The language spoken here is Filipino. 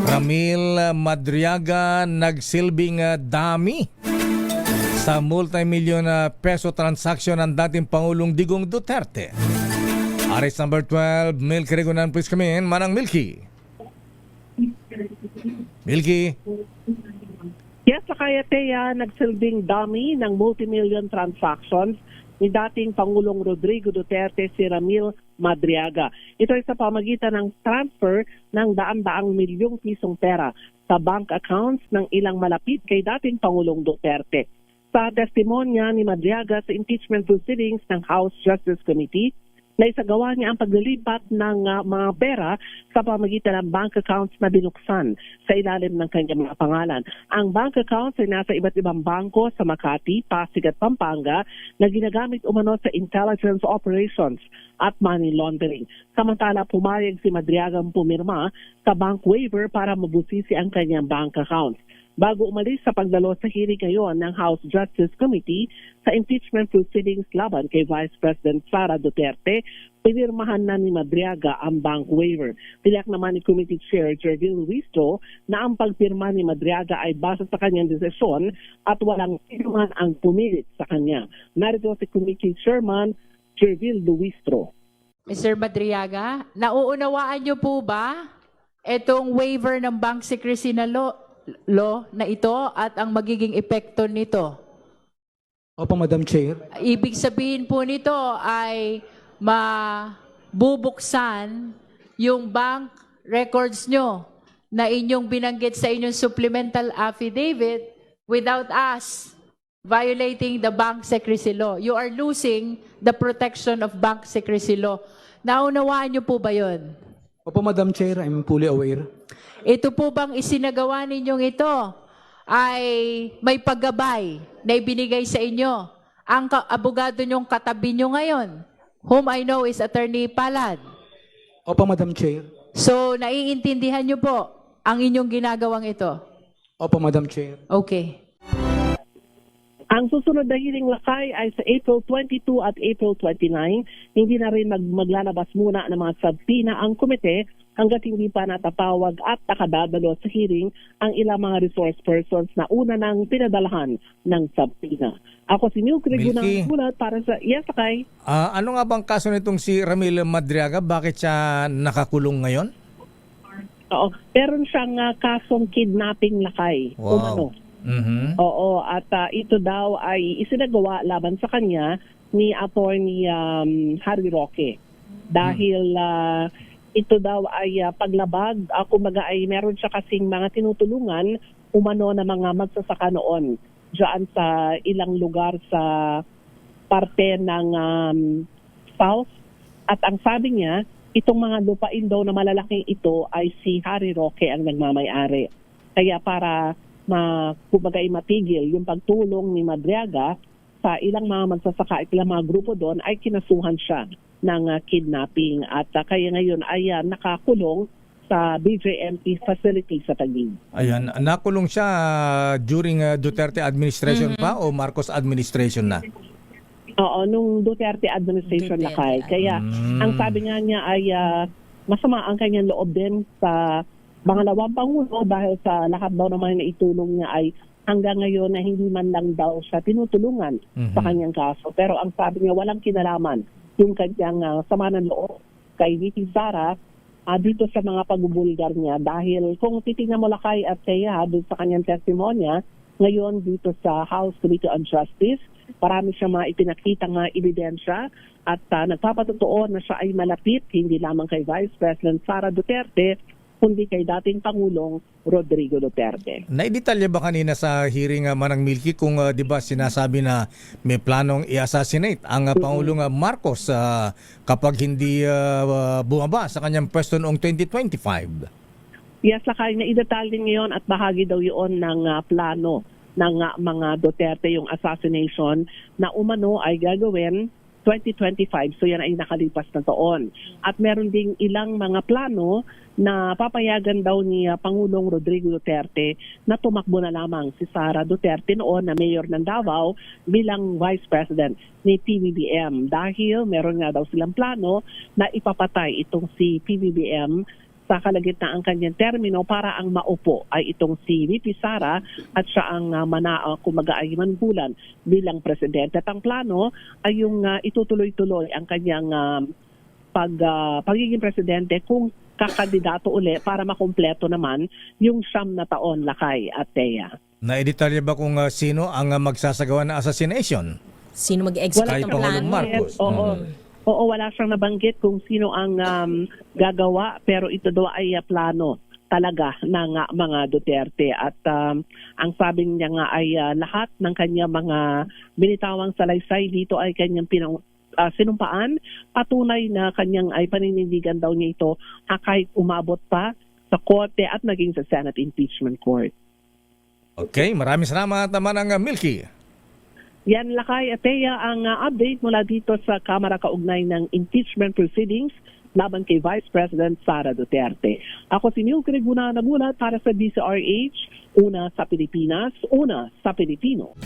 Ramil Madriaga nagsilbing dami sa multi-million peso transaction ng dating Pangulong Digong Duterte. Arrest number 12, Milky Regunan, please come in. Manang Milky. Milky. Yes, Sakayatea, nagsilbing dami ng multimillion transactions ni dating Pangulong Rodrigo Duterte si Ramil Madriaga. Ito ay sa pamagitan ng transfer ng daan-daang milyong pisong pera sa bank accounts ng ilang malapit kay dating Pangulong Duterte. Sa testimonya ni Madriaga sa impeachment proceedings ng House Justice Committee, na isagawa niya ang paglilipat ng mga pera sa pamagitan ng bank accounts na binuksan sa ilalim ng kanyang mga pangalan. Ang bank accounts ay nasa iba't ibang bangko sa Makati, Pasig at Pampanga na ginagamit umano sa intelligence operations at money laundering. Samantala, pumayag si Madriagang pumirma sa bank waiver para mabusisi ang kanyang bank accounts. Bago umalis sa pagdalo sa hearing ngayon ng House Justice Committee sa impeachment proceedings laban kay Vice President Sara Duterte, pinirmahan na ni Madriaga ang bank waiver. Tiyak naman ni Committee Chair Jervil Luistro na ang pagpirma ni Madriaga ay base sa kanyang desisyon at walang sinuman ang pumilit sa kanya. Narito si Committee Chairman Jervil Luistro. Mr. Madriaga, nauunawaan niyo po ba itong waiver ng bank secrecy na law na ito at ang magiging epekto nito? Opo, Madam Chair. Ibig sabihin po nito ay mabubuksan yung bank records nyo na inyong binanggit sa inyong supplemental affidavit without us violating the bank secrecy law. You are losing the protection of bank secrecy law. Naunawaan nyo po ba yun? Opo, Madam Chair, I'm fully aware. Ito po bang isinagawa ninyong ito ay may paggabay na ibinigay sa inyo ang abogado nyong katabi nyo ngayon, whom I know is Attorney Palad? Opo, Madam Chair. So, naiintindihan nyo po ang inyong ginagawang ito? Opo, Madam Chair. Okay. Ang susunod na hearing lakay ay sa April 22 at April 29. Hindi na rin maglalabas muna ng mga subpoena ang komite hanggat hindi pa natatawag at nakadadalo sa hearing ang ilang mga resource persons na una nang pinadalahan ng subpoena. Ako si Milky Regunan para sa Sakay. Ano nga bang kaso nitong si Ramil Madriaga? Bakit siya nakakulong ngayon? Oo, meron siyang kasong kidnapping lakay. Wow. Umano. Mm-hmm. Oo, at ito daw ay isinagawa laban sa kanya ni Attorney Harry Roque. Dahil ito daw ay paglabag, kumbaga ay meron siya kasing mga tinutulungan umano na mga magsasaka noon diyan sa ilang lugar sa parte ng South. At ang sabi niya, itong mga lupain daw na malalaking ito ay si Harry Roque ang nagmamay-ari. Kaya para kumbaga matigil yung pagtulong ni Madriaga sa ilang mga magsasaka at ilang mga grupo doon ay kinasuhan siya ng kidnapping at kaya ngayon ay nakakulong sa BJMP facility sa Taguig. Ayan, nakulong siya during Duterte administration pa o Marcos administration na? Oo, nung Duterte administration na kaya ang sabi nga niya ay masama ang kanyang loob din sa pangalawang Pangulo dahil sa lahat daw naman na itulong niya ay hanggang ngayon na hindi man lang daw siya tinutulungan sa kanyang kaso. Pero ang sabi niya walang kinalaman yung kanyang sama ng loob kay VP Sara dito sa mga pagbubulgar niya. Dahil kung titingnan mo lakay at kaya dito sa kanyang testimonya, ngayon dito sa House Committee on Justice, marami siya mga ipinakitang ebidensya at nagpapatotoo na siya ay malapit hindi lamang kay Vice President Sara Duterte, kundi kay dating Pangulong Rodrigo Duterte. Naidetalya ba kanina sa hearing Manang Milky kung di ba sinasabi na may planong i-assassinate ang Pangulong Marcos kapag hindi bumaba sa kanyang pwesto noong 2025? Yes, lakay na idetalya ngayon at bahagi daw yun ng plano ng mga Duterte, yung assassination na umano ay gagawin 2025. So yan ay nakalipas na taon. At meron ding ilang mga plano na papayagan daw ni Pangulong Rodrigo Duterte na tumakbo na lamang si Sara Duterte noon na mayor ng Davao bilang vice president ni PBBM. Dahil meron nga daw silang plano na ipapatay itong si PBBM sa kalagitnaan kanyang termino para ang maupo ay itong si VP Sara at siya ang kumaga ay manhulan bilang presidente. At ang plano ay yung itutuloy-tuloy ang kanyang pagiging presidente kung kakandidato uli para makumpleto naman yung 9 na taon, Lakay at Thea. Naidetalye ba kung sino ang magsasagawa ng assassination? Sino mag-execute Kay ng Pangulong plano? Marcos. Oo, wala siyang nabanggit kung sino ang gagawa, pero ito daw ay plano talaga ng mga Duterte. At ang sabi niya nga ay lahat ng kanyang mga binitawang salaysay dito ay kanyang sinumpaan. Patunay na kanyang ay paninindigan daw niya ito kahit umabot pa sa korte at naging sa Senate Impeachment Court. Okay, maraming salamat naman ang Milky. Yan, Lakay at Thea, ang update mula dito sa Kamara kaugnay ng impeachment proceedings laban kay Vice President Sara Duterte. Ako si Neil Criguna nagulat para sa DCRH, una sa Pilipinas, una sa Pilipino.